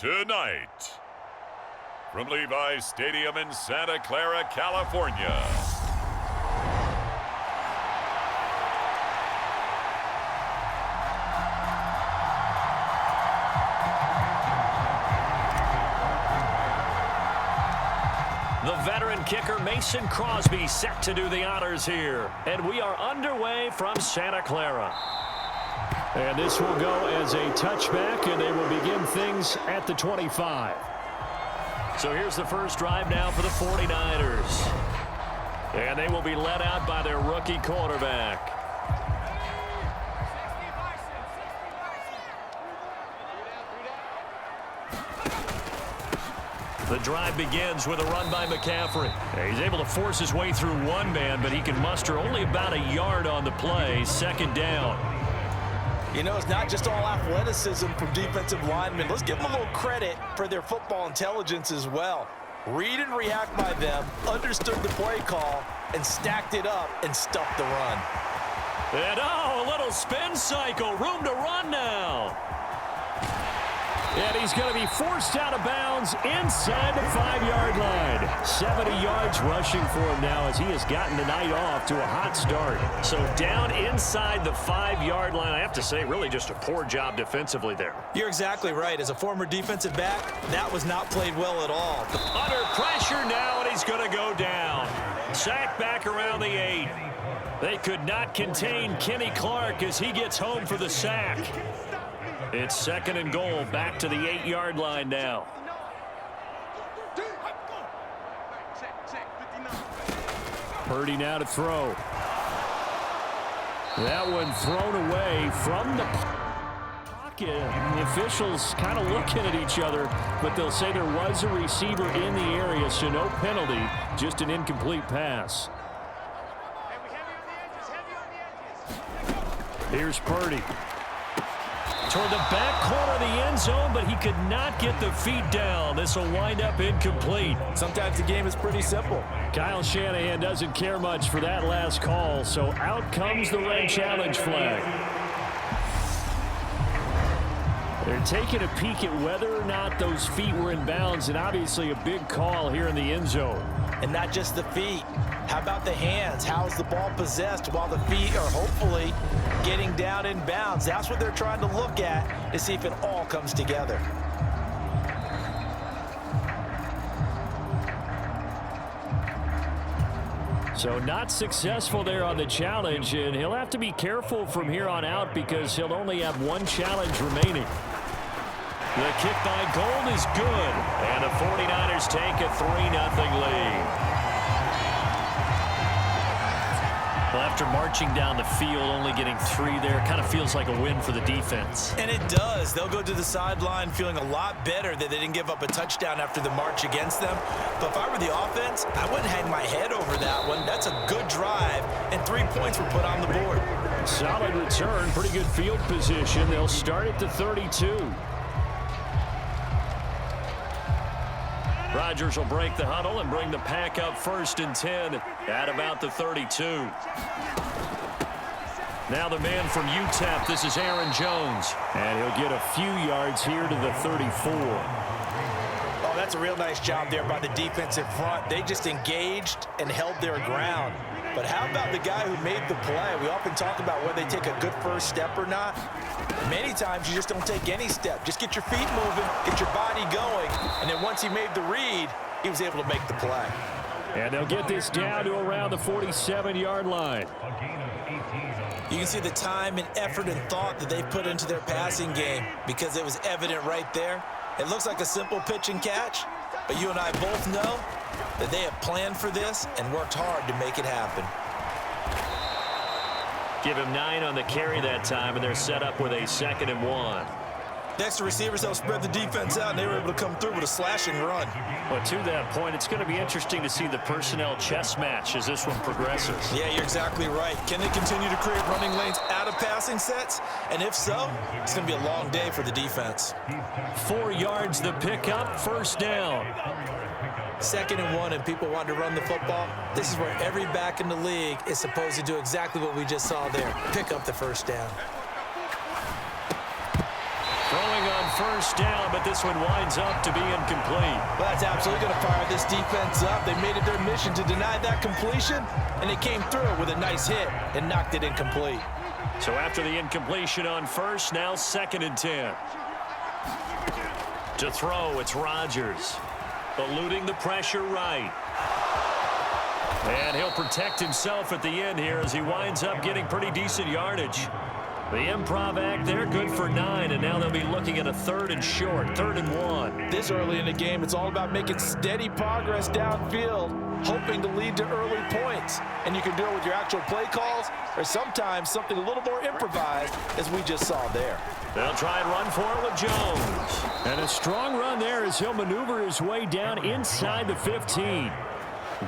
tonight. From Levi's Stadium in Santa Clara, California. The veteran kicker Mason Crosby set to do the honors here. And we are underway from Santa Clara. And this will go as a touchback, and they will begin things at the 25. So here's the first drive now for the 49ers. And they will be led out by their rookie quarterback. The drive begins with a run by McCaffrey. He's able to force his way through one man, but he can muster only about a yard on the play. Second down. You know, it's not just all athleticism from defensive linemen. Let's give them a little credit for their football intelligence as well. Read and react by them, understood the play call, and stacked it up and stuffed the run. And a little spin cycle. Room to run now. And he's going to be forced out of bounds inside the 5-yard line. 70 yards rushing for him now as he has gotten the night off to a hot start. So down inside the 5-yard line, I have to say, really just a poor job defensively there. You're exactly right. As a former defensive back, that was not played well at all. Under pressure now, and he's going to go down. Sacked back around the 8. They could not contain Kenny Clark as he gets home for the sack. It's second and goal, back to the 8-yard line now. Purdy now to throw. That one thrown away from the pocket. The officials kind of looking at each other, but they'll say there was a receiver in the area, so no penalty, just an incomplete pass. Here's Purdy. Toward the back corner of the end zone, but he could not get the feet down. This will wind up incomplete. Sometimes the game is pretty simple. Kyle Shanahan doesn't care much for that last call, so out comes the red challenge flag. They're taking a peek at whether or not those feet were in bounds, and obviously a big call here in the end zone. And not just the feet. How about the hands? How is the ball possessed while the feet are hopefully getting down in bounds? That's what they're trying to look at to see if it all comes together. So not successful there on the challenge, and he'll have to be careful from here on out because he'll only have one challenge remaining. The kick by Gold is good, and the 49ers take a 3-0 lead. Well, after marching down the field, only getting 3 there, kind of feels like a win for the defense. And it does. They'll go to the sideline feeling a lot better that they didn't give up a touchdown after the march against them. But if I were the offense, I wouldn't hang my head over that one. That's a good drive, and 3 points were put on the board. Solid return, pretty good field position. They'll start at the 32. Rodgers will break the huddle and bring the pack up 1st and 10 at about the 32. Now the man from UTEP, this is Aaron Jones. And he'll get a few yards here to the 34. Oh, that's a real nice job there by the defensive front. They just engaged and held their ground. But how about the guy who made the play? We often talk about whether they take a good first step or not. Many times you just don't take any step. Just get your feet moving, get your body going, and then once he made the read, he was able to make the play. And they'll get this down to around the 47-yard line. You can see the time and effort and thought that they've put into their passing game because it was evident right there. It looks like a simple pitch and catch, but you and I both know that they have planned for this and worked hard to make it happen. Give him 9 on the carry that time, and they're set up with a 2nd and 1. Next to receivers, they'll spread the defense out, and they were able to come through with a slashing run. But to that point, it's going to be interesting to see the personnel chess match as this one progresses. Yeah, you're exactly right. Can they continue to create running lanes out of passing sets? And if so, it's going to be a long day for the defense. 4 yards the pickup, 1st down. 2nd and 1, and people want to run the football. This is where every back in the league is supposed to do exactly what we just saw there. Pick up the 1st down. Throwing on first down, but this one winds up to be incomplete. Well, that's absolutely going to fire this defense up. They made it their mission to deny that completion, and they came through with a nice hit and knocked it incomplete. So after the incompletion on first, now 2nd and 10. To throw, it's Rodgers. Eluding the pressure right. And he'll protect himself at the end here as he winds up getting pretty decent yardage. The improv act there, good for 9, and now they'll be looking at a 3rd and short, 3rd and 1. This early in the game, it's all about making steady progress downfield, hoping to lead to early points. And you can do it with your actual play calls or sometimes something a little more improvised, as we just saw there. They'll try and run for it with Jones. And a strong run there as he'll maneuver his way down inside the 15.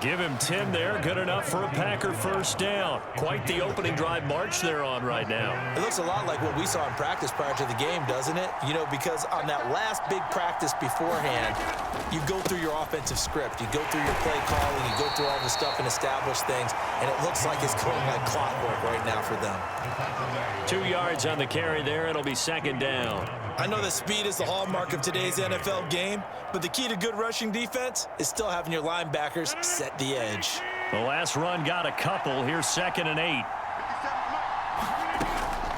Give him 10 there, good enough for a Packer first down. Quite the opening drive march they're on right now. It looks a lot like what we saw in practice prior to the game, doesn't it? You know, because on that last big practice beforehand, you go through your offensive script, you go through your play calling, you go through all the stuff and establish things, and it looks like it's going like clockwork right now for them. 2 yards on the carry there. It'll be 2nd down. I know that speed is the hallmark of today's NFL game, but the key to good rushing defense is still having your linebackers set the edge. The last run got a couple. Here's 2nd and 8.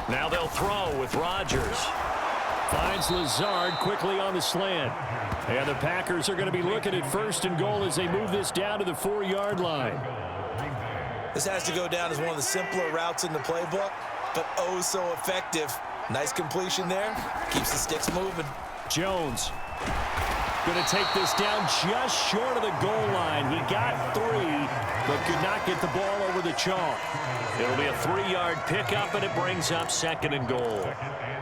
Now they'll throw with Rodgers. Finds Lazard quickly on the slant. And the Packers are going to be looking at 1st and goal as they move this down to the 4-yard line. This has to go down as one of the simpler routes in the playbook, but oh so effective. Nice completion there. Keeps the sticks moving. Jones going to take this down just short of the goal line. He got 3, but could not get the ball over the chalk. It'll be a 3-yard pickup, and it brings up 2nd and goal.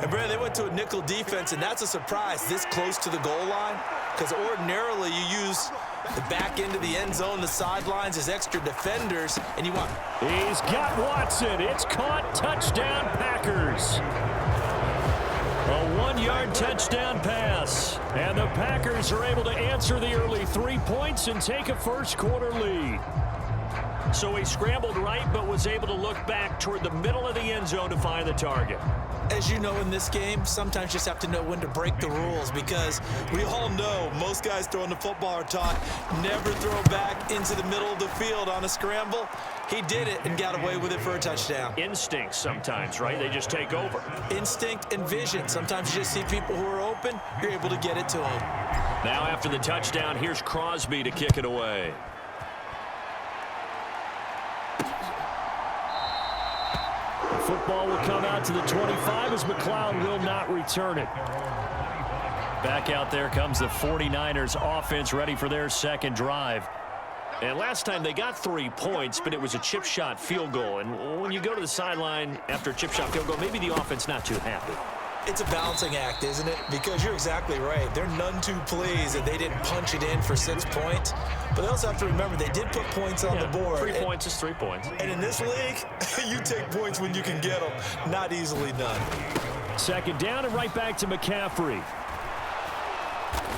And, Brad, they went to a nickel defense, and that's a surprise this close to the goal line, because ordinarily you use the back end of the end zone, the sidelines as extra defenders, and you want... He's got Watson. It's caught. Touchdown, Packers. A 1-yard touchdown pass. And the Packers are able to answer the early 3 points and take a first-quarter lead. So he scrambled right, but was able to look back toward the middle of the end zone to find the target. As you know, in this game, sometimes you just have to know when to break the rules, because we all know most guys throwing the football are taught never throw back into the middle of the field on a scramble. He did it and got away with it for a touchdown. Instinct sometimes, right? They just take over. Instinct and vision. Sometimes you just see people who are open, you're able to get it to them. Now after the touchdown, here's Crosby to kick it away. Football will come out to the 25 as McLeod will not return it. Back out there comes the 49ers offense ready for their 2nd drive. And last time they got 3 points, but it was a chip shot field goal. And when you go to the sideline after a chip shot field goal, maybe the offense not too happy. It's a balancing act, isn't it? Because you're exactly right. They're none too pleased that they didn't punch it in for 6 points. But they also have to remember they did put points on the board. 3 points is 3 points. And in this league, you take points when you can get them. Not easily done. 2nd down and right back to McCaffrey.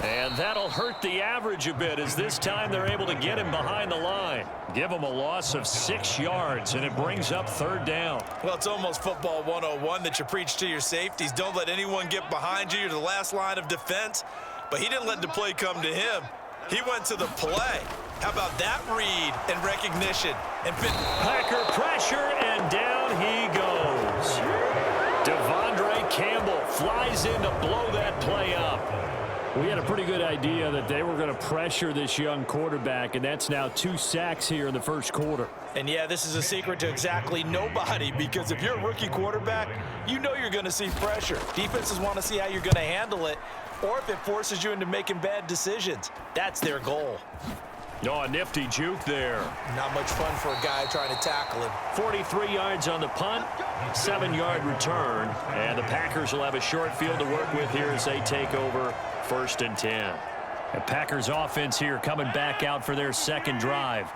And that'll hurt the average a bit as this time they're able to get him behind the line. Give him a loss of 6 yards, and it brings up 3rd down. Well, it's almost football 101 that you preach to your safeties. Don't let anyone get behind you. You're the last line of defense. But he didn't let the play come to him. He went to the play. How about that read and recognition? And Packer pressure, and down he goes. Devondre Campbell flies in to blow that play up. We had a pretty good idea that they were going to pressure this young quarterback, and that's now 2 sacks here in the 1st quarter. And, yeah, this is a secret to exactly nobody, because if you're a rookie quarterback, you know you're going to see pressure. Defenses want to see how you're going to handle it, or if it forces you into making bad decisions. That's their goal. Oh, a nifty juke there. Not much fun for a guy trying to tackle him. 43 yards on the punt, 7-yard return, and the Packers will have a short field to work with here as they take over 1st and 10. The Packers offense here coming back out for their 2nd drive.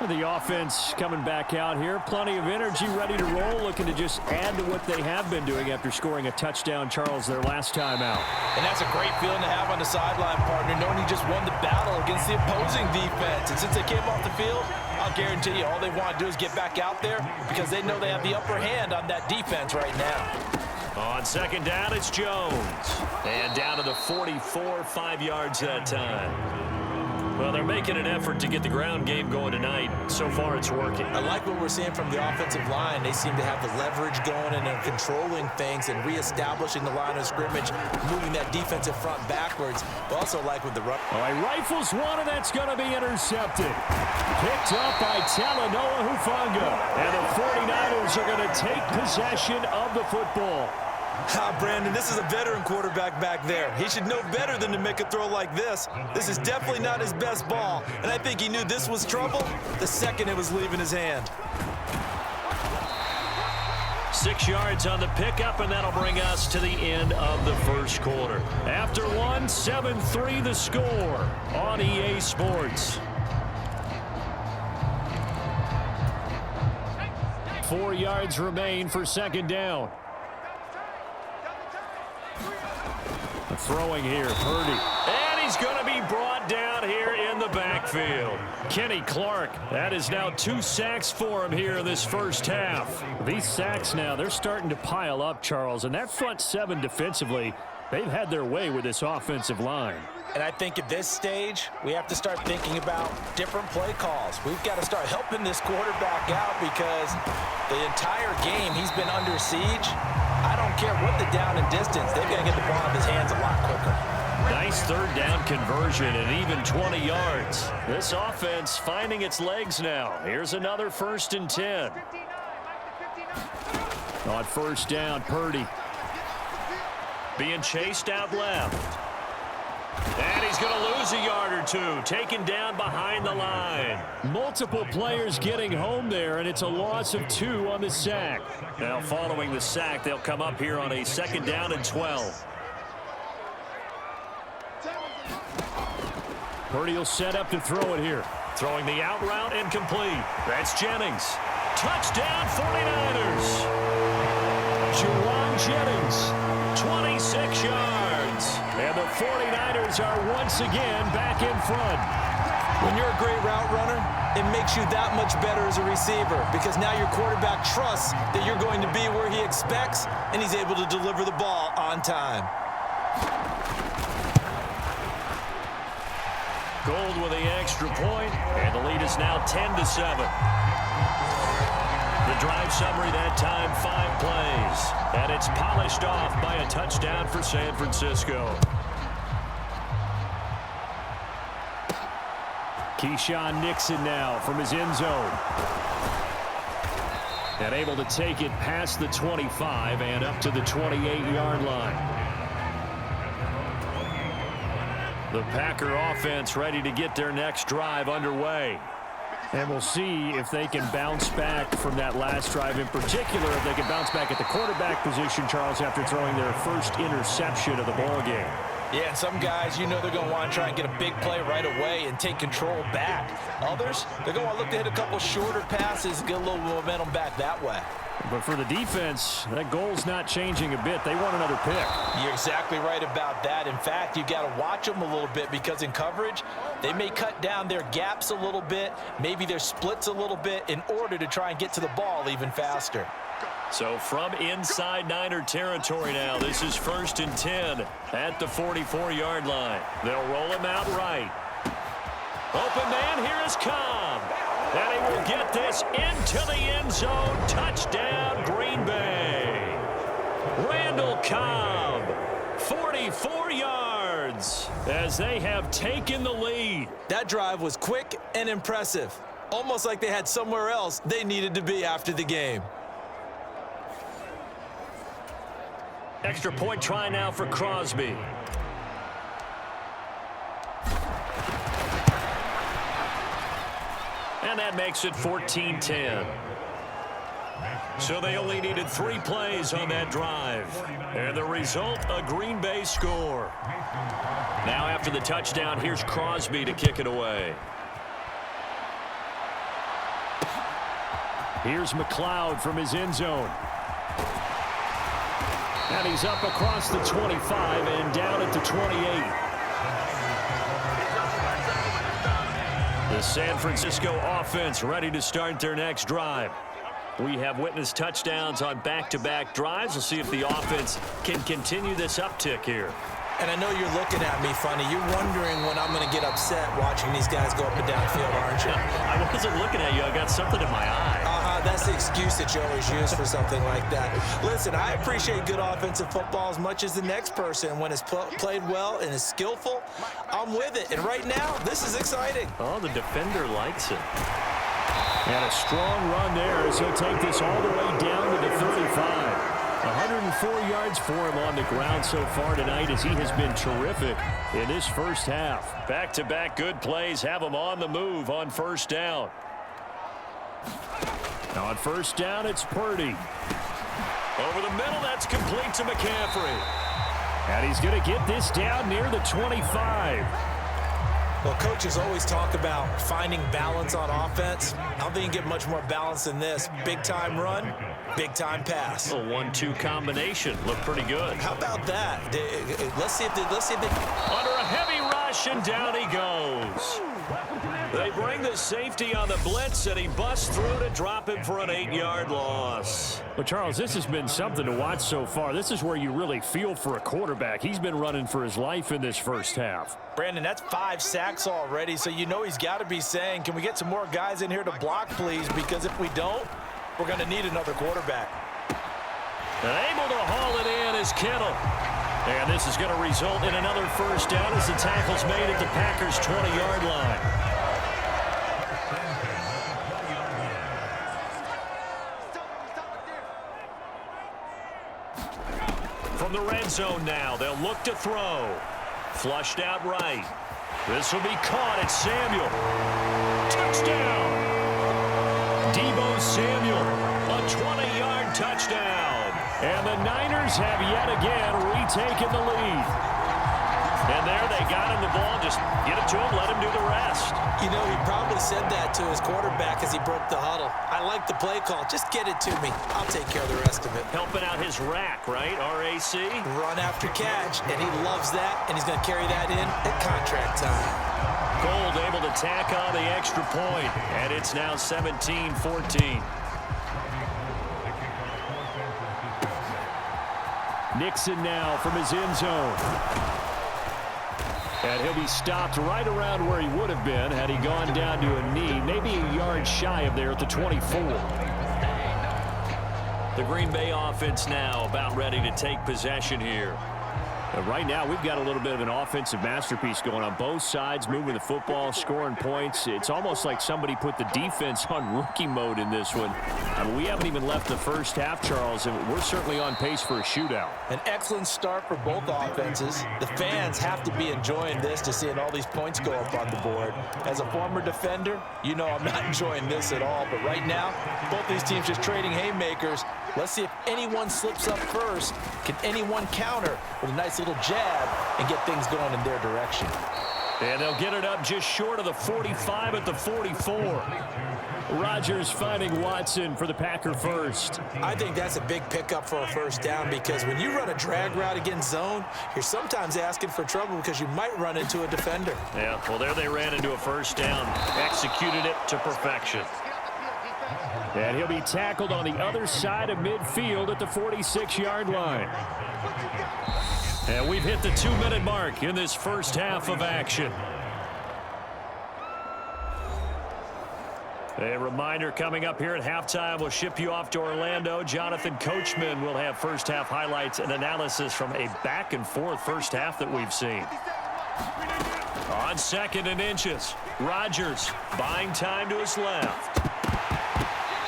The offense coming back out here. Plenty of energy, ready to roll, looking to just add to what they have been doing after scoring a touchdown, Charles, their last time out. And that's a great feeling to have on the sideline, partner, knowing you just won the battle against the opposing defense. And since they came off the field, I'll guarantee you all they want to do is get back out there because they know they have the upper hand on that defense right now. On second down, it's Jones. And down to the 44, 5 yards that time. Well, they're making an effort to get the ground game going tonight. So far, it's working. I like what we're seeing from the offensive line. They seem to have the leverage going and they're controlling things and reestablishing the line of scrimmage, moving that defensive front backwards. But also like with the run. All right, rifles one, and that's going to be intercepted. Picked up by Talanoa Hufanga. And the 49ers are going to take possession of the football. Brandon, this is a veteran quarterback back there. He should know better than to make a throw like this. This is definitely not his best ball, and I think he knew this was trouble the second it was leaving his hand. 6 yards on the pickup, and that'll bring us to the end of the first quarter. After one, 7-3 the score on EA Sports. 4 yards remain for second down. Throwing here, Purdy. And he's going to be brought down here in the backfield. Kenny Clark, that is now 2 sacks for him here in this first half. These sacks now, they're starting to pile up, Charles. And that front seven defensively, they've had their way with this offensive line. And I think at this stage, we have to start thinking about different play calls. We've got to start helping this quarterback out because the entire game he's been under siege. I don't care what the down and distance. They've got to get the ball out of his hands a lot quicker. Nice third down conversion and even 20 yards. This offense finding its legs now. Here's another 1st and 10. On first down, Purdy. Being chased out left. And he's going to lose a yard or two, taken down behind the line. Multiple players getting home there, and it's a loss of 2 on the sack. Now, following the sack, they'll come up here on a 2nd down and 12. Purdy will set up to throw it here. Throwing the out route and complete. That's Jennings. Touchdown, 49ers. Juwan Jennings, 26 yards. And the 49ers are once again back in front. When you're a great route runner, it makes you that much better as a receiver because now your quarterback trusts that you're going to be where he expects, and he's able to deliver the ball on time. Gold with the extra point, and the lead is now 10-7. The drive summary that time, 5 plays, and it's polished off by a touchdown for San Francisco. Keyshawn Nixon now from his end zone. And able to take it past the 25 and up to the 28-yard line. The Packer offense ready to get their next drive underway. And we'll see if they can bounce back from that last drive, in particular if they can bounce back at the quarterback position, Charles, after throwing their first interception of the ballgame. Yeah, and some guys, you know they're going to want to try and get a big play right away and take control back. Others, they're going to look to hit a couple shorter passes and get a little momentum back that way. But for the defense, that goal's not changing a bit. They want another pick. You're exactly right about that. In fact, you got to watch them a little bit because in coverage, they may cut down their gaps a little bit, maybe their splits a little bit in order to try and get to the ball even faster. So from inside Niner territory now, this is 1st and 10 at the 44-yard line. They'll roll him out right. Open man, here is Cobb. And he will get this into the end zone. Touchdown, Green Bay. Randall Cobb, 44 yards as they have taken the lead. That drive was quick and impressive. Almost like they had somewhere else they needed to be after the game. Extra point try now for Crosby. And that makes it 14-10. So they only needed 3 plays on that drive. And the result, a Green Bay score. Now after the touchdown, here's Crosby to kick it away. Here's McLeod from his end zone. And he's up across the 25 and down at the 28. The San Francisco offense ready to start their next drive. We have witnessed touchdowns on back-to-back drives. We'll see if the offense can continue this uptick here. And I know you're looking at me funny. You're wondering when I'm going to get upset watching these guys go up and down the field, aren't you? I wasn't looking at you. I got something in my eye. That's the excuse that you always use for something like that. Listen, I appreciate good offensive football as much as the next person. When it's played well and is skillful, I'm with it. And right now, this is exciting. Oh, the defender likes it. And a strong run there as he'll take this all the way down to the 35. 104 yards for him on the ground so far tonight as he has been terrific in this first half. Back-to-back good plays have him on the move on first down. Now on first down, it's Purdy. Over the middle, that's complete to McCaffrey. And he's going to get this down near the 25. Well, coaches always talk about finding balance on offense. I don't think you can get much more balance than this. Big-time run, big-time pass. A 1-2 combination. Looked pretty good. How about that? Let's see if they... Under a heavy rush, and down he goes. They bring the safety on the blitz, and he busts through to drop him for an 8-yard loss. Well, Charles, this has been something to watch so far. This is where you really feel for a quarterback. He's been running for his life in this first half. Brandon, that's 5 sacks already, so you know he's got to be saying, can we get some more guys in here to block, please? Because if we don't, we're going to need another quarterback. And able to haul it in is Kittle. And this is going to result in another first down as the tackle's made at the Packers' 20-yard line. From the red zone now, they'll look to throw. Flushed out right. This will be caught at Samuel. Touchdown! Deebo Samuel, a 20-yard touchdown. And the Niners have yet again retaken the lead. And there they got him the ball. Just get it to him, let him do the rest. You know, he probably said that to his quarterback as he broke the huddle. I like the play call. Just get it to me. I'll take care of the rest of it. Helping out his rack, right? RAC? Run after catch, and he loves that, and he's going to carry that in at contract time. Gold able to tack on the extra point, and it's now 17-14. Nixon now from his end zone. And he'll be stopped right around where he would have been had he gone down to a knee, maybe a yard shy of there at the 24. The Green Bay offense now about ready to take possession here. Right now, we've got a little bit of an offensive masterpiece going on both sides, moving the football, scoring points. It's almost like somebody put the defense on rookie mode in this one. I mean, we haven't even left the first half, Charles, and we're certainly on pace for a shootout. An excellent start for both offenses. The fans have to be enjoying this to seeing all these points go up on the board. As a former defender, you know I'm not enjoying this at all. But right now, both these teams just trading haymakers. Let's see if anyone slips up first. Can anyone counter with a nice little jab and get things going in their direction? And they'll get it up just short of the 45 at the 44. Rodgers finding Watson for the Packer first. I think that's a big pickup for a first down because when you run a drag route against zone, you're sometimes asking for trouble because you might run into a defender. Yeah, well, there they ran into a first down. Executed it to perfection. And he'll be tackled on the other side of midfield at the 46-yard line. And we've hit the 2-minute mark in this first half of action. A reminder coming up here at halftime, we'll ship you off to Orlando. Jonathan Coachman will have first half highlights and analysis from a back-and-forth first half that we've seen. On 2nd and inches, Rodgers buying time to his left.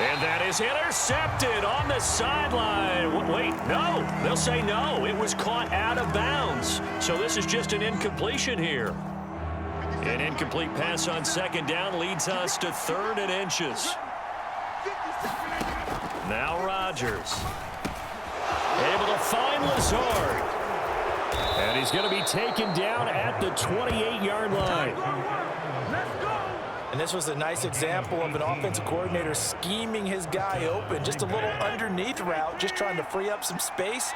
And that is intercepted on the sideline. Wait, no. They'll say no. It was caught out of bounds. So this is just an incompletion here. An incomplete pass on 2nd down leads us to 3rd and inches. Now Rodgers. Able to find Lazard. And he's going to be taken down at the 28-yard line. And this was a nice example of an offensive coordinator scheming his guy open. Just a little underneath route, just trying to free up some space,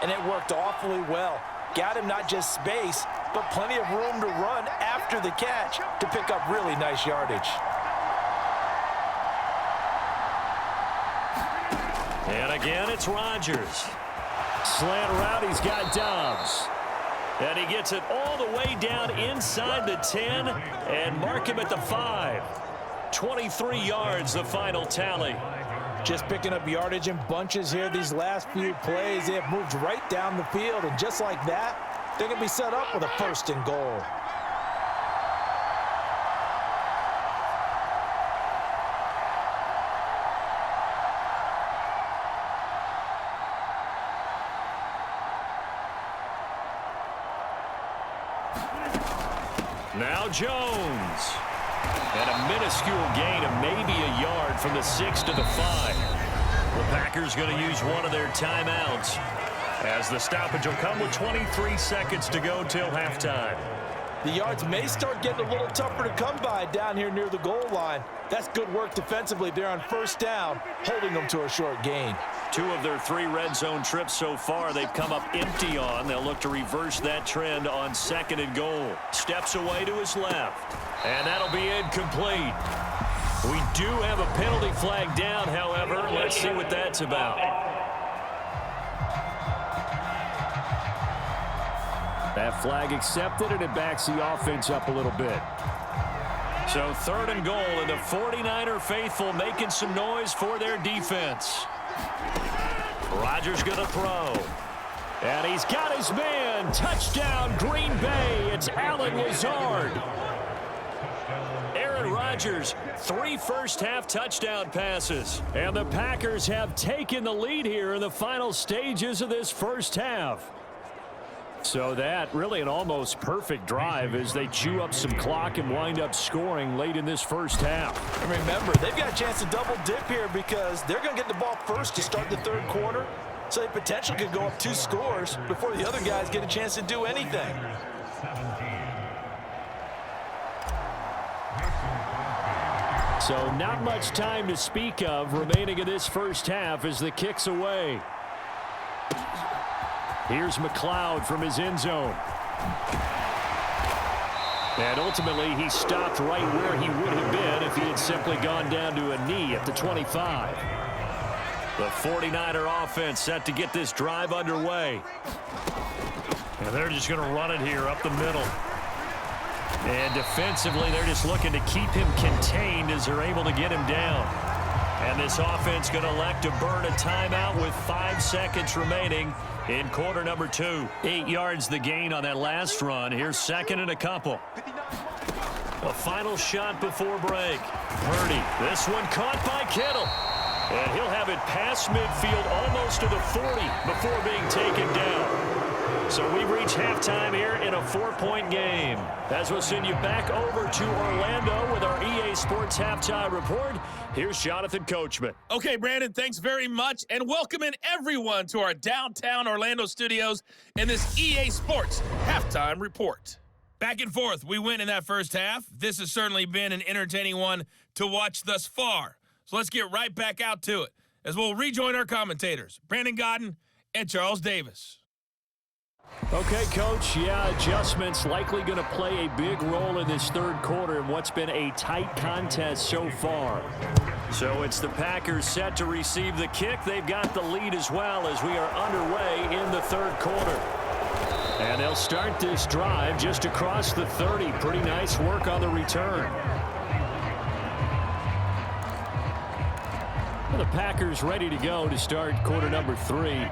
and it worked awfully well. Got him not just space, but plenty of room to run after the catch to pick up really nice yardage. And again, it's Rodgers. Slant route, he's got Dobbs. And he gets it all the way down inside the 10 and mark him at the 5. 23 yards, the final tally. Just picking up yardage in bunches here these last few plays. They have moved right down the field, and just like that, they're going to be set up with a 1st and goal. Now Jones. And a minuscule gain of maybe a yard from the 6 to the 5. The Packers going to use one of their timeouts as the stoppage will come with 23 seconds to go till halftime. The yards may start getting a little tougher to come by down here near the goal line. That's good work defensively. They're on 1st down, holding them to a short gain. 2 of their 3 red zone trips so far they've come up empty on. They'll look to reverse that trend on 2nd and goal. Steps away to his left. And that'll be incomplete. We do have a penalty flag down, however. Let's see what that's about. That flag accepted, and it backs the offense up a little bit. So 3rd and goal, and the 49er faithful making some noise for their defense. Rodgers going to throw. And he's got his man. Touchdown, Green Bay. It's Allen Lazard. Aaron Rodgers, 3 first-half touchdown passes. And the Packers have taken the lead here in the final stages of this first half. So that really an almost perfect drive as they chew up some clock and wind up scoring late in this first half. And remember, they've got a chance to double dip here because they're going to get the ball first to start the 3rd quarter. So they potentially could go up 2 scores before the other guys get a chance to do anything. So not much time to speak of remaining in this first half as the kick's away. Here's McLeod from his end zone. And ultimately, he stopped right where he would have been if he had simply gone down to a knee at the 25. The 49er offense set to get this drive underway. And they're just going to run it here up the middle. And defensively, they're just looking to keep him contained as they're able to get him down. And this offense going to elect to burn a timeout with 5 seconds remaining in quarter number 2. 8 yards the gain on that last run. Here's 2nd and a couple. A final shot before break. Purdy, this one caught by Kittle. And he'll have it past midfield almost to the 40 before being taken down. So we reach halftime here in a 4-point game. As we'll send you back over to Orlando with our EA Sports Halftime Report. Here's Jonathan Coachman. Okay, Brandon, thanks very much. And welcome in everyone to our downtown Orlando studios in this EA Sports Halftime Report. Back and forth, we win in that first half. This has certainly been an entertaining one to watch thus far. So let's get right back out to it as we'll rejoin our commentators, Brandon Godden and Charles Davis. Okay, Coach, adjustments likely going to play a big role in this 3rd quarter in what's been a tight contest so far. So it's the Packers set to receive the kick. They've got the lead as well as we are underway in the 3rd quarter. And they'll start this drive just across the 30. Pretty nice work on the return. The Packers ready to go to start quarter number 3.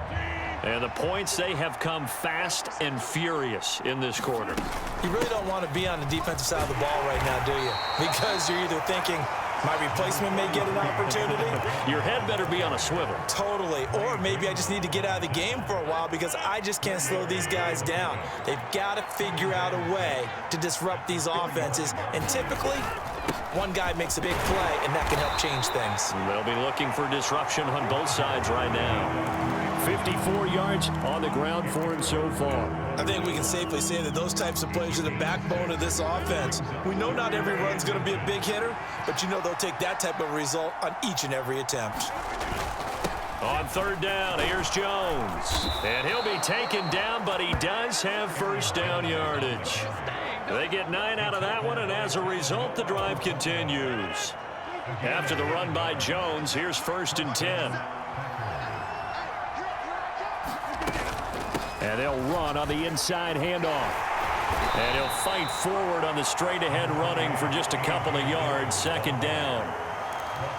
And the points, they have come fast and furious in this quarter. You really don't want to be on the defensive side of the ball right now, do you? Because you're either thinking, my replacement may get an opportunity. Your head better be on a swivel. Totally. Or maybe I just need to get out of the game for a while because I just can't slow these guys down. They've got to figure out a way to disrupt these offenses. And typically, one guy makes a big play, and that can help change things. They'll be looking for disruption on both sides right now. 54 yards on the ground for him so far. I think we can safely say that those types of plays are the backbone of this offense. We know not every run's going to be a big hitter, but you know they'll take that type of result on each and every attempt. On 3rd down, here's Jones. And he'll be taken down, but he does have first down yardage. They get 9 out of that one, and as a result, the drive continues. After the run by Jones, here's 1st and 10. And they'll run on the inside handoff. And he'll fight forward on the straight-ahead running for just a couple of yards. Second down.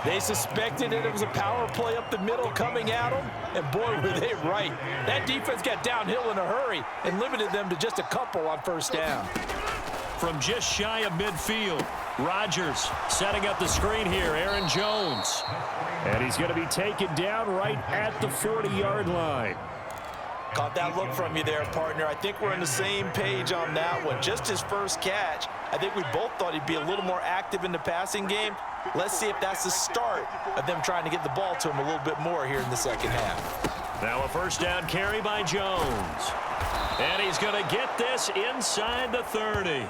They suspected it was a power play up the middle coming at them, and boy, were they right. That defense got downhill in a hurry and limited them to just a couple on first down. From just shy of midfield, Rodgers setting up the screen here. Aaron Jones. And he's going to be taken down right at the 40-yard line. Caught that look from you there, partner. I think we're on the same page on that one. Just his first catch. I think we both thought he'd be a little more active in the passing game. Let's see if that's the start of them trying to get the ball to him a little bit more here in the second half. Now a first down carry by Jones. And he's going to get this inside the 30.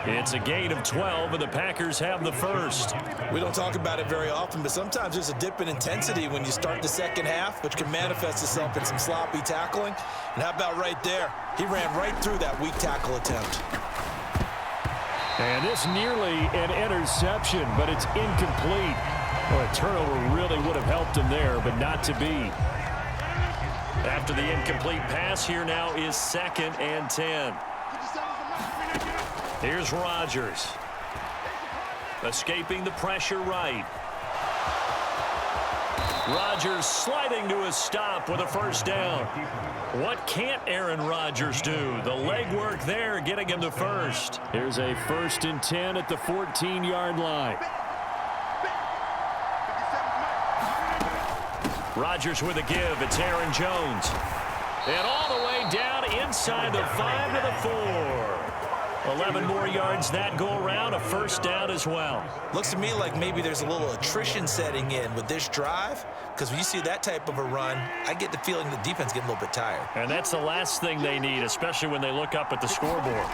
It's a gain of 12, and the Packers have the first. We don't talk about it very often, but sometimes there's a dip in intensity when you start the second half, which can manifest itself in some sloppy tackling. And how about right there? He ran right through that weak tackle attempt. And this nearly an interception, but it's incomplete. Well, a turnover really would have helped him there, but not to be. After the incomplete pass, here now is 2nd and 10. Here's Rodgers. Escaping the pressure right. Rodgers sliding to a stop with a first down. What can't Aaron Rodgers do? The legwork there getting him to first. Here's a 1st and 10 at the 14-yard line. Rodgers with a give. It's Aaron Jones. And all the way down inside the 5 to the 4. 11 more yards that go around, a first down as well. Looks to me like maybe there's a little attrition setting in with this drive, because when you see that type of a run, I get the feeling the defense getting a little bit tired. And that's the last thing they need, especially when they look up at the scoreboard.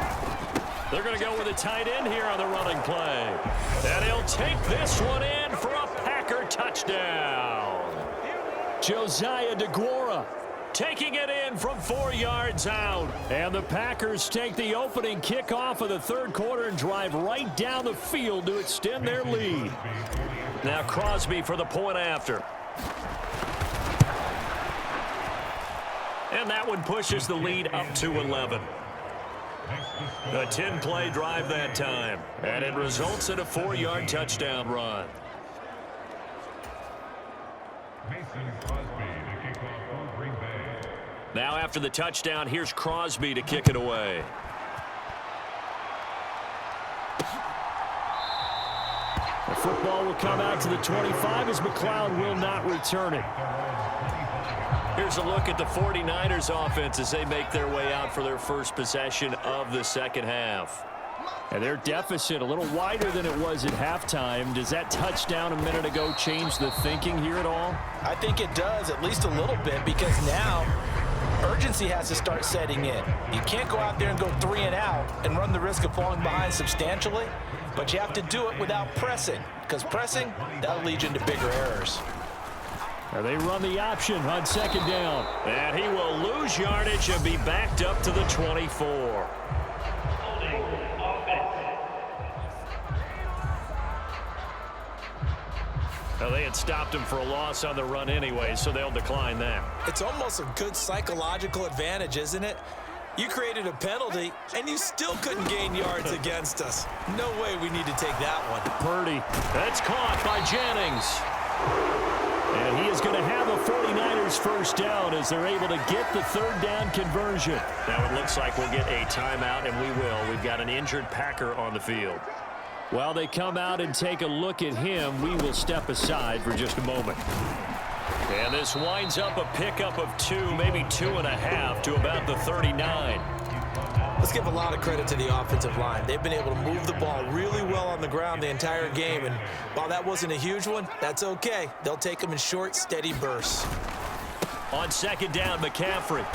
They're going to go with a tight end here on the running play. And he'll take this one in for a Packer touchdown. Josiah DeGuara taking it in from 4 yards out. And the Packers take the opening kickoff of the third quarter and drive right down the field to extend their lead. Now Crosby for the point after. And that one pushes the lead up to 11. A 10-play drive that time. And it results in a 4-yard touchdown run. Now after the touchdown, here's Crosby to kick it away. The football will come out to the 25 as McLeod will not return it. Here's a look at the 49ers offense as they make their way out for their first possession of the second half. And their deficit a little wider than it was at halftime. Does that touchdown a minute ago change the thinking here at all? I think it does, at least a little bit, because now urgency has to start setting in. You can't go out there and go 3 and out and run the risk of falling behind substantially, but you have to do it without pressing, because pressing, that'll lead you into bigger errors. Now they run the option on second down. And he will lose yardage and be backed up to the 24. Now they had stopped him for a loss on the run anyway, so they'll decline that. It's almost a good psychological advantage, isn't it? You created a penalty, and you still couldn't gain yards against us. No way we need to take that one. Purdy. That's caught by Jennings. And he is going to have a 49ers first down as they're able to get the third down conversion. Now it looks like we'll get a timeout, and we will. We've got an injured Packer on the field. While they come out and take a look at him, we will step aside for just a moment. And this winds up a pickup of 2, maybe 2.5 to about the 39. Let's give a lot of credit to the offensive line. They've been able to move the ball really well on the ground the entire game. And while that wasn't a huge one, that's okay. They'll take them in short, steady bursts. On second down, McCaffrey.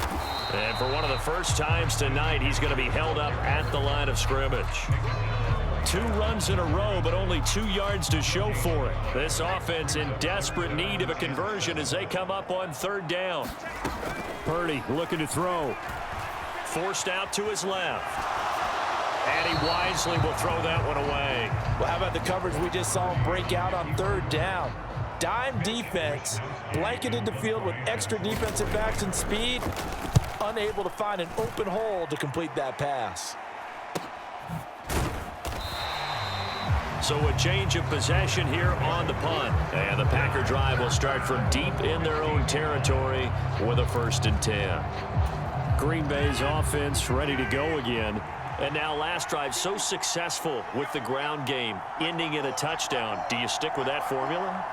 And for one of the first times tonight, he's going to be held up at the line of scrimmage. 2 runs in a row, but only 2 yards to show for it. This offense in desperate need of a conversion as they come up on third down. Purdy looking to throw. Forced out to his left. And he wisely will throw that one away. Well, how about the coverage we just saw him break out on third down? Dime defense, blanketed the field with extra defensive backs and speed. unable to find an open hole to complete that pass. So a change of possession here on the punt. And the Packer drive will start from deep in their own territory with a 1st and 10. Green Bay's offense ready to go again. And now last drive so successful with the ground game, ending in a touchdown. Do you stick with that formula?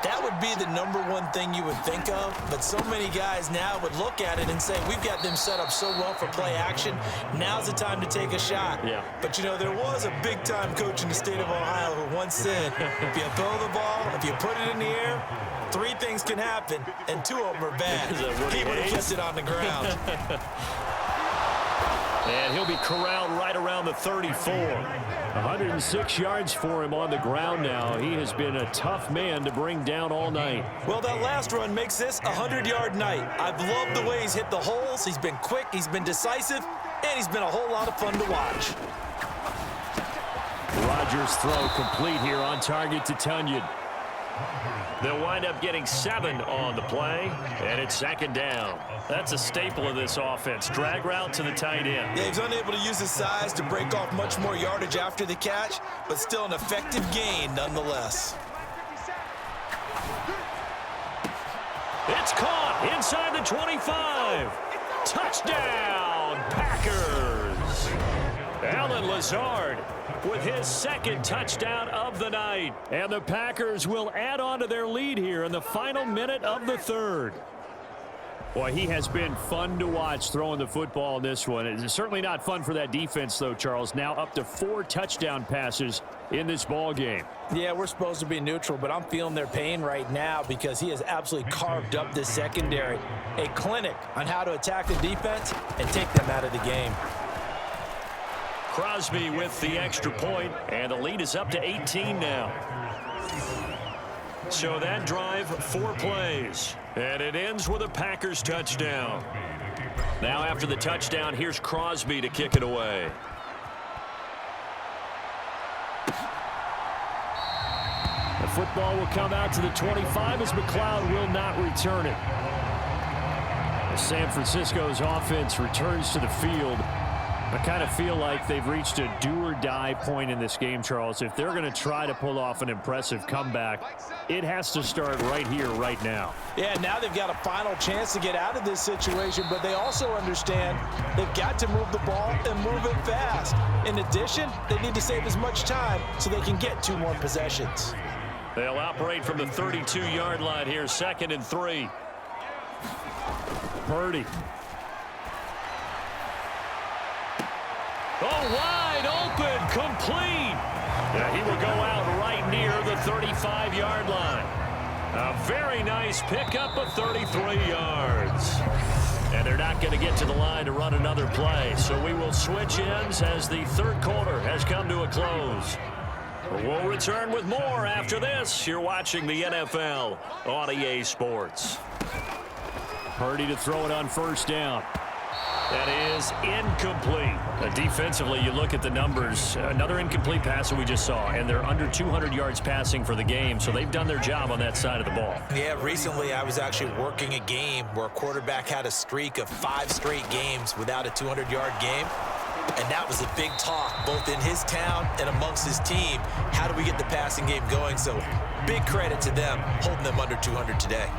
That would be the #1 thing you would think of, but so many guys now would look at it and say, we've got them set up so well for play action, now's the time to take a shot. Yeah. But, you know, there was a big-time coach in the state of Ohio who once said, if you throw the ball, if you put it in the air, 3 things can happen, and 2 of them are bad. He would have kept it on the ground. And he'll be corralled right around the 34. 106 yards for him on the ground now. He has been a tough man to bring down all night. Well, that last run makes this a 100-yard night. I've loved the way he's hit the holes. He's been quick, he's been decisive, and he's been a whole lot of fun to watch. Rodgers' throw complete here on target to Tunyon. They'll wind up getting 7 on the play, and it's 2nd down. That's a staple of this offense. Drag route to the tight end. Yeah, he's unable to use his size to break off much more yardage after the catch, but still an effective gain nonetheless. It's caught inside the 25. Touchdown, Packers. Allen Lazard with his 2nd touchdown of the night. And the Packers will add on to their lead here in the final minute of the 3rd. Boy, he has been fun to watch throwing the football in this one. It's certainly not fun for that defense, though, Charles. Now up to 4 touchdown passes in this ball game. Yeah, we're supposed to be neutral, but I'm feeling their pain right now because he has absolutely carved up this secondary. A clinic on how to attack the defense and take them out of the game. Crosby with the extra point, and the lead is up to 18 now. So that drive, 4 plays, and it ends with a Packers touchdown. Now after the touchdown, here's Crosby to kick it away. The football will come out to the 25 as McLeod will not return it. San Francisco's offense returns to the field. I kind of feel like they've reached a do-or-die point in this game, Charles. If they're going to try to pull off an impressive comeback, it has to start right here, right now. Yeah, now they've got a final chance to get out of this situation, but they also understand they've got to move the ball and move it fast. In addition, they need to save as much time so they can get 2 more possessions. They'll operate from the 32-yard line here, 2nd and 3. Purdy. Oh, wide open, complete. Yeah, he will go out right near the 35-yard line. A very nice pickup of 33 yards. And they're not going to get to the line to run another play. So we will switch ends as the 3rd quarter has come to a close. We'll return with more after this. You're watching the NFL on EA Sports. Purdy to throw it on 1st down. That is incomplete. Defensively, you look at the numbers. Another incomplete pass that we just saw, and they're under 200 yards passing for the game, so they've done their job on that side of the ball. Yeah, recently I was actually working a game where a quarterback had a streak of 5 straight games without a 200-yard game, and that was a big talk both in his town and amongst his team. How do we get the passing game going? So big credit to them holding them under 200 today.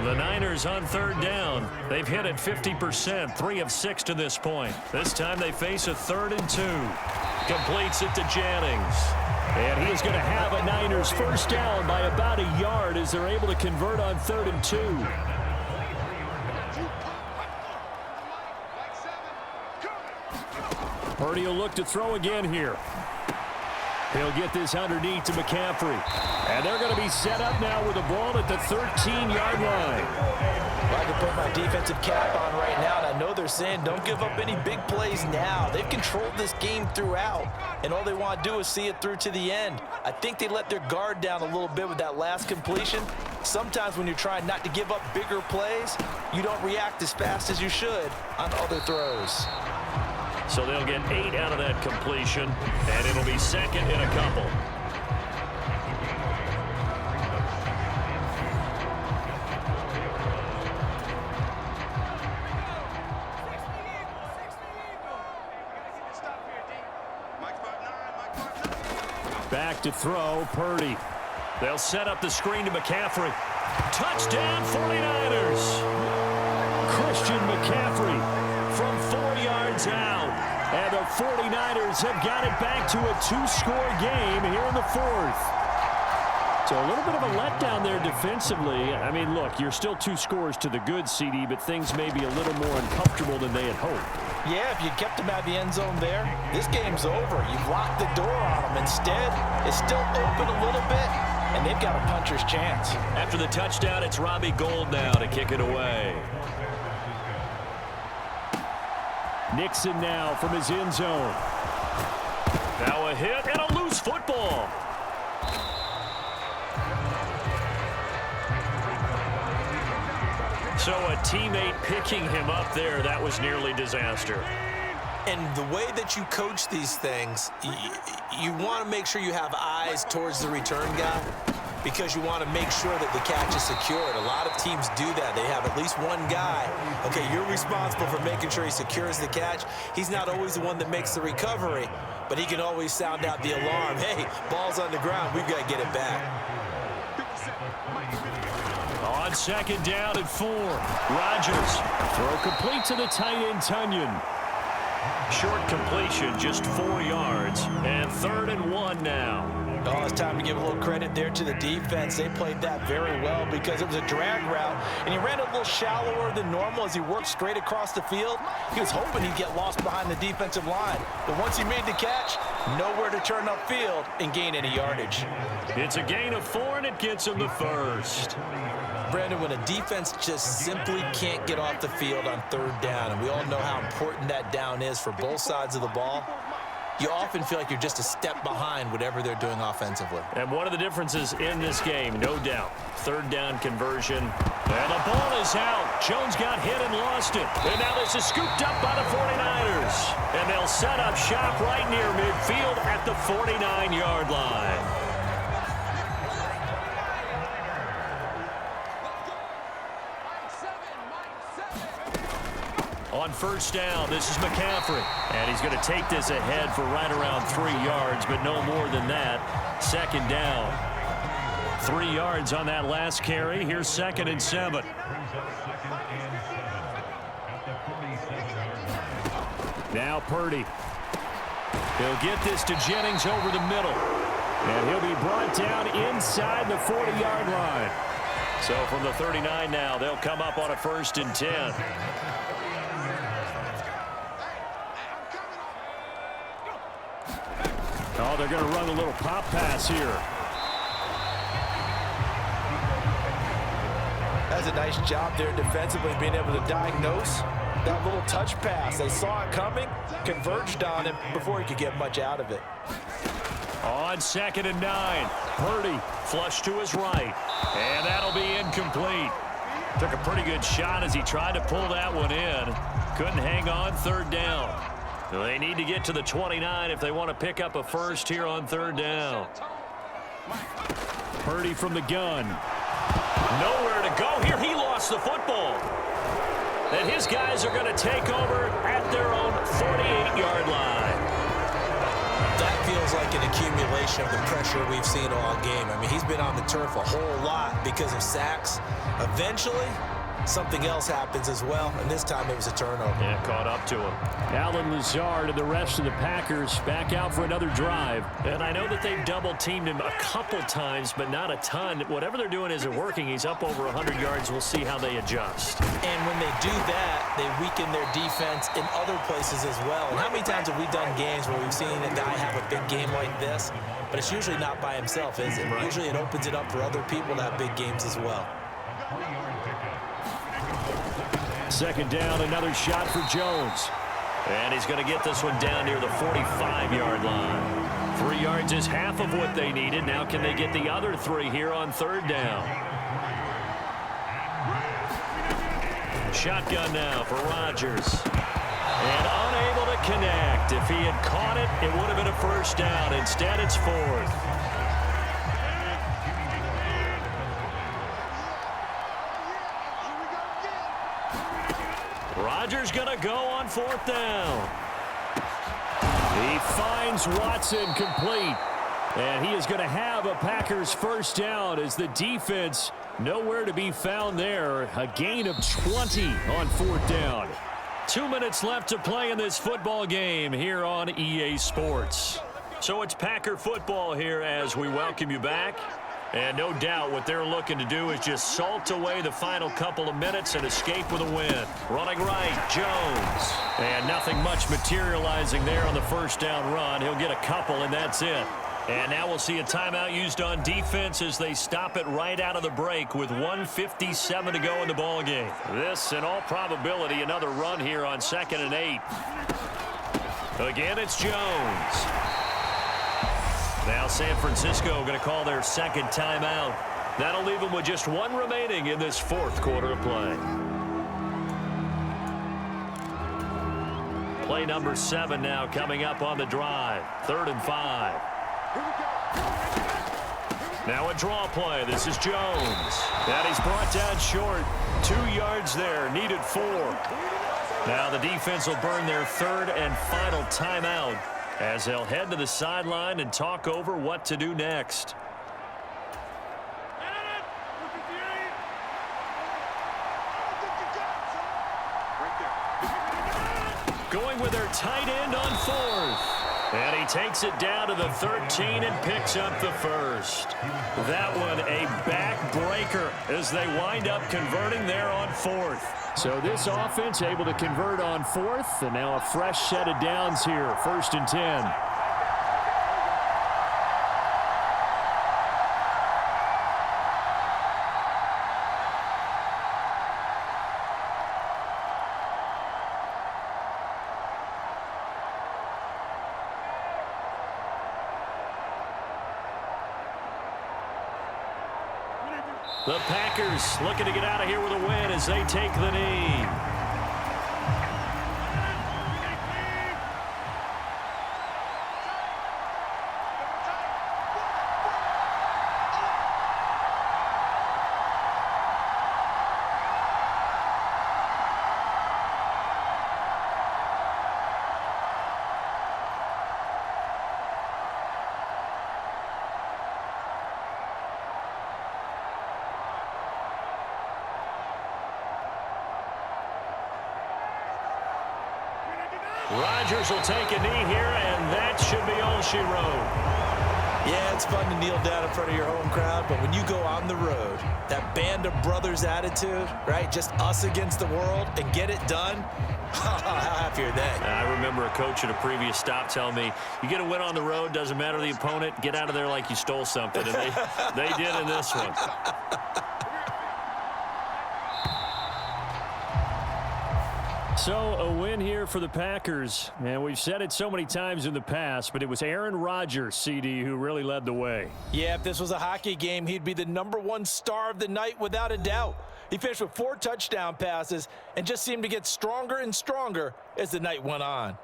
The Niners on 3rd down. They've hit it 50%, 3 of 6 to this point. This time they face a 3rd and 2. Completes it to Jennings. And he is going to have a Niners 1st down by about a yard as they're able to convert on 3rd and 2. Purdy will look to throw again here. He'll get this underneath to McCaffrey. And they're going to be set up now with the ball at the 13-yard line. I can put my defensive cap on right now, and I know they're saying don't give up any big plays now. They've controlled this game throughout, and all they want to do is see it through to the end. I think they let their guard down a little bit with that last completion. Sometimes when you're trying not to give up bigger plays, you don't react as fast as you should on other throws. So they'll get 8 out of that completion, and it'll be 2nd and a couple. Back to throw, Purdy. They'll set up the screen to McCaffrey. Touchdown, 49ers. Christian McCaffrey from 4 yards out. And the 49ers have got it back to a 2-score game here in the fourth. So a little bit of a letdown there defensively. I mean, look, you're still 2 scores to the good, CD, but things may be a little more uncomfortable than they had hoped. Yeah, if you kept them out of the end zone there, this game's over. You've locked the door on them. Instead, it's still open a little bit, and they've got a puncher's chance. After the touchdown, it's Robbie Gould now to kick it away. Nixon now from his end zone. Now a hit and a loose football. So a teammate picking him up there, that was nearly disaster. And the way that you coach these things, you want to make sure you have eyes towards the return guy because you want to make sure that the catch is secured. A lot of teams do that. They have at least one guy. Okay, you're responsible for making sure he secures the catch. He's not always the one that makes the recovery, but he can always sound out the alarm. Hey, ball's on the ground. We've got to get it back. On second down and 4. Rodgers. Throw complete to the tight end, Tunyon. Short completion, just 4 yards. And 3rd and 1 now. Oh, it's time to give a little credit there to the defense. They played that very well because it was a drag route, and he ran a little shallower than normal as he worked straight across the field. He was hoping he'd get lost behind the defensive line. But once he made the catch, nowhere to turn upfield and gain any yardage. It's a gain of 4, and it gets him the first. Brandon, when a defense just simply can't get off the field on 3rd down, and we all know how important that down is for both sides of the ball, you often feel like you're just a step behind whatever they're doing offensively. And one of the differences in this game, no doubt, 3rd down conversion. And the ball is out. Jones got hit and lost it. And now this is scooped up by the 49ers. And they'll set up shop right near midfield at the 49-yard line. On 1st down, this is McCaffrey. And he's going to take this ahead for right around 3 yards, but no more than that. 2nd down. 3 yards on that last carry. Here's 2nd and 7. Now Purdy. He'll get this to Jennings over the middle. And he'll be brought down inside the 40-yard line. So from the 39 now, they'll come up on a 1st and 10. Oh, they're going to run a little pop pass here. That's a nice job there defensively, being able to diagnose that little touch pass. They saw it coming, converged on him before he could get much out of it. On 2nd and 9, Purdy flush to his right, and that'll be incomplete. Took a pretty good shot as he tried to pull that one in. Couldn't hang on. 3rd down. They need to get to the 29 if they want to pick up a first here on 3rd down. Purdy from the gun. Nowhere to go here. He lost the football. And his guys are going to take over at their own 48-yard line. That feels like an accumulation of the pressure we've seen all game. I mean, he's been on the turf a whole lot because of sacks. Eventually, something else happens as well, and this time it was a turnover. Yeah, caught up to him. Allen Lazard and the rest of the Packers back out for another drive. And I know that they've double-teamed him a couple times, but not a ton. Whatever they're doing isn't working. He's up over 100 yards. We'll see how they adjust. And when they do that, they weaken their defense in other places as well. And how many times have we done games where we've seen a guy have a big game like this? But it's usually not by himself, is it? Right. Usually it opens it up for other people to have big games as well. 2nd down, another shot for Jones. And he's going to get this one down near the 45-yard line. 3 yards is half of what they needed. Now can they get the other 3 here on 3rd down? Shotgun now for Rodgers. And unable to connect. If he had caught it, it would have been a 1st down. Instead, it's 4th. Rodgers going to go on 4th down. He finds Watson complete. And he is going to have a Packers first down as the defense nowhere to be found there. A gain of 20 on fourth down. 2 minutes left to play in this football game here on EA Sports. So it's Packer football here as we welcome you back. And no doubt what they're looking to do is just salt away the final couple of minutes and escape with a win. Running right, Jones. And nothing much materializing there on the first down run. He'll get a couple, and that's it. And now we'll see a timeout used on defense as they stop it right out of the break with 1:57 to go in the ballgame. This, in all probability, another run here on 2nd and 8. Again, it's Jones. Now San Francisco going to call their second timeout. That'll leave them with just one remaining in this fourth quarter of play. Play number 7 now coming up on the drive. 3rd and 5. Now a draw play. This is Jones. And he's brought down short. 2 yards there. Needed 4. Now the defense will burn their 3rd and final timeout as they'll head to the sideline and talk over what to do next. Going with their tight end on 4th. And he takes it down to the 13 and picks up the first. That one a backbreaker as they wind up converting there on 4th. So this offense able to convert on 4th, and now a fresh set of downs here, 1st and 10. The Packers looking to get out of here with a win as they take the knee. Rodgers will take a knee here, and that should be all she wrote. Yeah, it's fun to kneel down in front of your home crowd, but when you go on the road, that band of brothers attitude, right, just us against the world, and get it done, how happy are they? I remember a coach at a previous stop telling me, you get a win on the road, doesn't matter the opponent, get out of there like you stole something, and they did in this one. So a win here for the Packers, and we've said it so many times in the past, but it was Aaron Rodgers, CD, who really led the way. Yeah, if this was a hockey game, he'd be the #1 star of the night without a doubt. He finished with 4 touchdown passes and just seemed to get stronger and stronger as the night went on.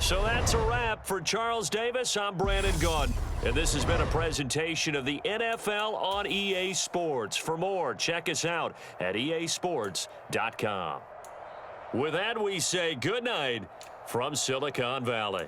So that's a wrap for Charles Davis. I'm Brandon Gaudin, and this has been a presentation of the NFL on EA Sports. For more, check us out at easports.com. With that, we say good night from Silicon Valley.